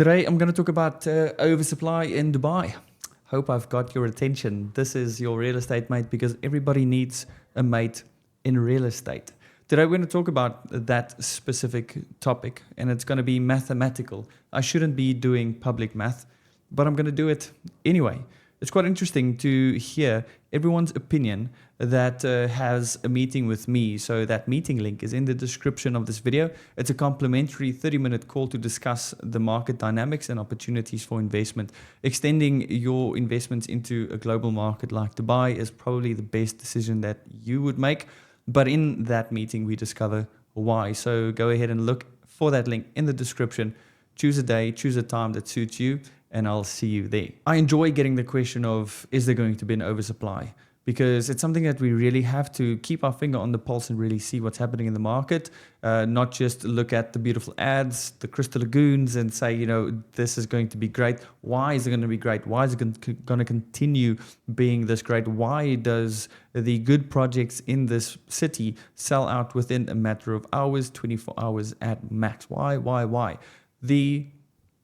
Today, I'm going to talk about oversupply in Dubai. Hope I've got your attention. This is your real estate mate because everybody needs a mate in real estate. Today, we're going to talk about that specific topic, and it's going to be mathematical. I shouldn't be doing public math, but I'm going to do it anyway. It's quite interesting to hear everyone's opinion that has a meeting with me. So that meeting link is in the description of this video. It's a complimentary 30-minute call to discuss the market dynamics and opportunities for investment. Extending your investments into a global market like Dubai is probably the best decision that you would make. But in that meeting, we discover why. So go ahead and look for that link in the description. Choose a day, choose a time that suits you, and I'll see you there. I enjoy getting the question of, is there going to be an oversupply? Because it's something that we really have to keep our finger on the pulse and really see what's happening in the market, not just look at the beautiful ads, the crystal lagoons, and say, you know, this is going to be great. Why is it going to be great? Why is it going to continue being this great? Why does the good projects in this city sell out within a matter of hours, 24 hours at max? Why? The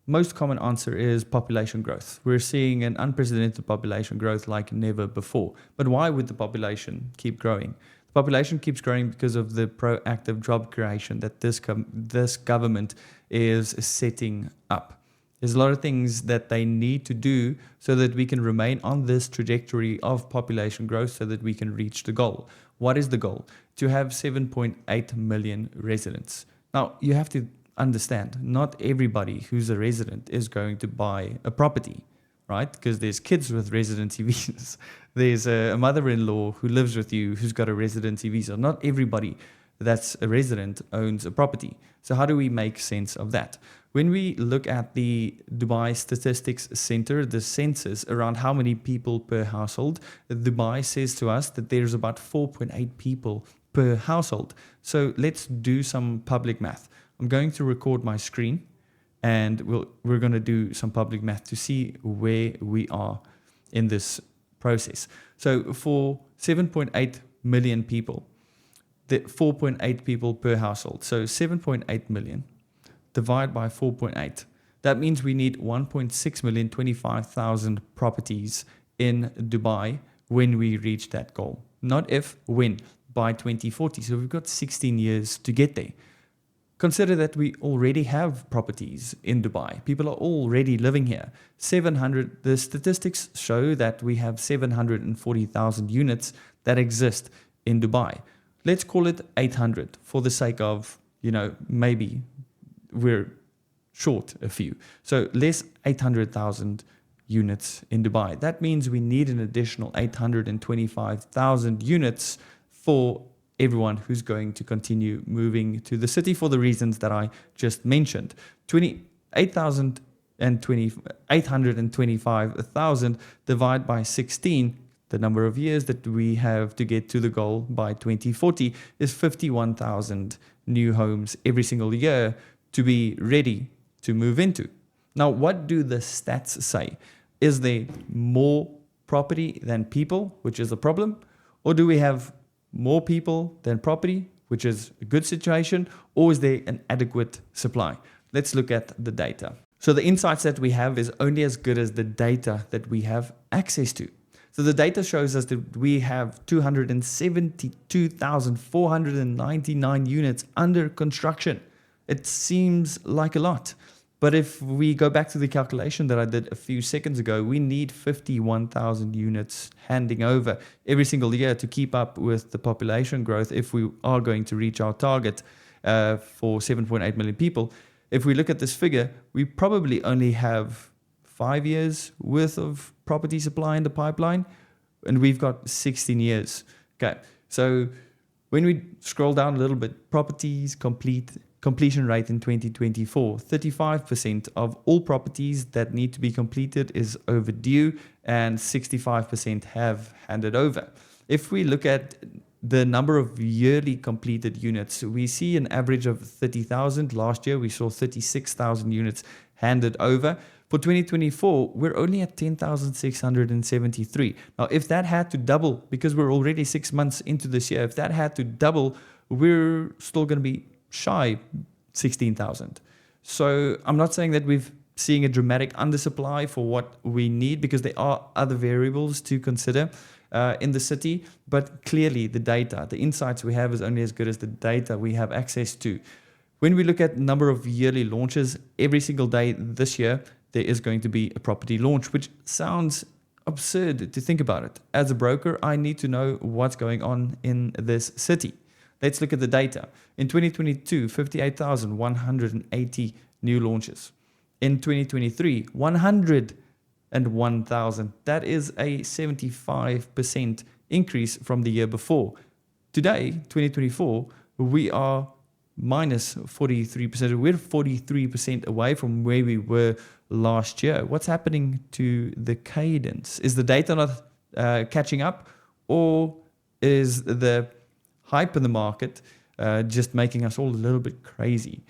most common answer is population growth. We're seeing an unprecedented population growth like never before. But why would the population keep growing? The population keeps growing because of the proactive job creation that this government is setting up. There's a lot of things that they need to do so that we can remain on this trajectory of population growth so that we can reach the goal. What is the goal? To have 7.8 million residents. Now, you have to understand, not everybody who's a resident is going to buy a property, right? Because there's kids with residency visas. There's a mother-in-law who lives with you who's got a residency visa. Not everybody that's a resident owns a property. So how do we make sense of that? When we look at the Dubai Statistics Center, the census around how many people per household, Dubai says to us that there's about 4.8 people per household. So let's do some public math. I'm going to record my screen and we're going to do some public math to see where we are in this process. So for 7.8 million people, the 4.8 people per household. So 7.8 million divided by 4.8. That means we need 1.625,000 properties in Dubai when we reach that goal. Not if, when, by 2040. So we've got 16 years to get there. Consider that we already have properties in Dubai. People are already living here. The statistics show that we have 740,000 units that exist in Dubai. Let's call it 800 for the sake of, maybe we're short a few. So less 800,000 units in Dubai. That means we need an additional 825,000 units for everyone who's going to continue moving to the city for the reasons that I just mentioned. 825,000 divided by 16, the number of years that we have to get to the goal by 2040 is 51,000 new homes every single year to be ready to move into. Now, what do the stats say? Is there more property than people, which is a problem? Or do we have more people than property, which is a good situation, or is there an adequate supply? Let's look at the data. So the insights that we have is only as good as the data that we have access to. So the data shows us that we have 272,499 units under construction. It seems like a lot. But if we go back to the calculation that I did a few seconds ago, we need 51,000 units handing over every single year to keep up with the population growth if we are going to reach our target for 7.8 million people. If we look at this figure, we probably only have 5 years worth of property supply in the pipeline, and we've got 16 years. Okay, so when we scroll down a little bit, properties completion rate in 2024, 35% of all properties that need to be completed is overdue and 65% have handed over. If we look at the number of yearly completed units, we see an average of 30,000. Last year, we saw 36,000 units handed over. For 2024, we're only at 10,673. Now, if that had to double, because we're already 6 months into this year, if that had to double, we're still going to be shy 16,000. So I'm not saying that we've seeing a dramatic undersupply for what we need, because there are other variables to consider in the city. But clearly the data, the insights we have is only as good as the data we have access to. When we look at number of yearly launches, every single day this year, there is going to be a property launch, which sounds absurd to think about it. As a broker, I need to know what's going on in this city. Let's look at the data. In 2022, 58,180 new launches. In 2023, 101,000. That is a 75% increase from the year before. Today, 2024, we are minus 43%. We're 43% away from where we were last year. What's happening to the cadence? Is the data not catching up, or is the hype in the market just making us all a little bit crazy?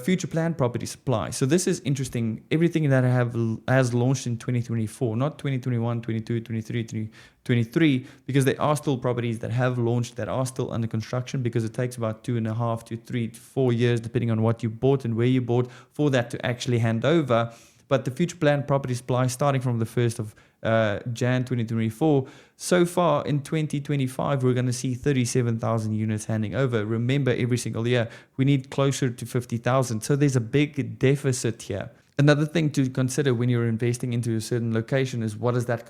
Future planned property supply. So this is interesting. Everything that has launched in 2024, not 2021, 22, 23, 23, because there are still properties that have launched that are still under construction, because it takes about 2.5 to 3 to 4 years, depending on what you bought and where you bought, for that to actually hand over. But the future planned property supply, starting from the 1st of Jan 2024, so far in 2025, we're going to see 37,000 units handing over. Remember, every single year, we need closer to 50,000. So there's a big deficit here. Another thing to consider when you're investing into a certain location is, what is that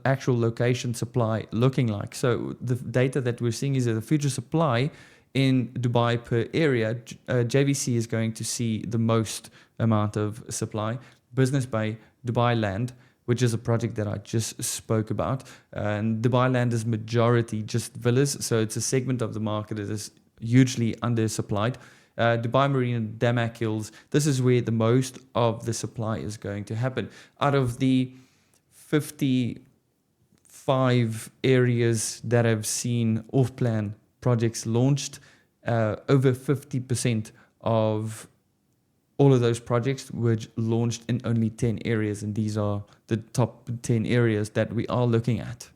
actual location supply looking like? So the data that we're seeing is that the future supply in Dubai per area, JVC is going to see the most amount of supply. Business Bay, Dubai Land, which is a project that I just spoke about. And Dubai Land is majority just villas, so it's a segment of the market that is hugely undersupplied. Dubai Marine and Damac Hills, this is where the most of the supply is going to happen. Out of the 55 areas that have seen off-plan projects launched, over 50% of all of those projects were launched in only 10 areas, and these are the top 10 areas that we are looking at.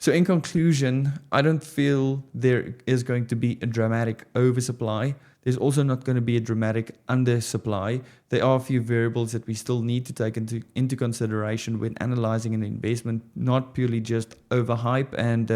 So in conclusion, I don't feel there is going to be a dramatic oversupply. There's also not going to be a dramatic undersupply. There are a few variables that we still need to take into consideration when analyzing an investment, not purely just overhype and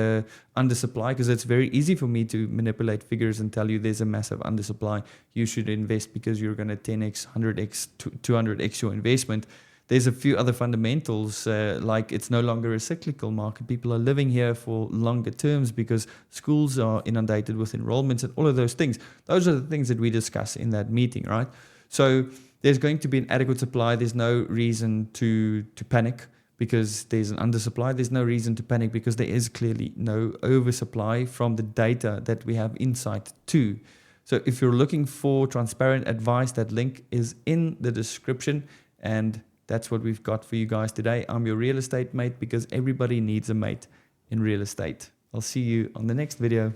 undersupply, because it's very easy for me to manipulate figures and tell you there's a massive undersupply. You should invest because you're going to 10x, 100x, 200x your investment. There's a few other fundamentals, like it's no longer a cyclical market. People are living here for longer terms because schools are inundated with enrollments and all of those things. Those are the things that we discuss in that meeting, right? So there's going to be an adequate supply. There's no reason to panic because there's an undersupply. There's no reason to panic because there is clearly no oversupply from the data that we have insight to. So if you're looking for transparent advice, that link is in the description, and that's what we've got for you guys today. I'm your real estate mate, because everybody needs a mate in real estate. I'll see you on the next video.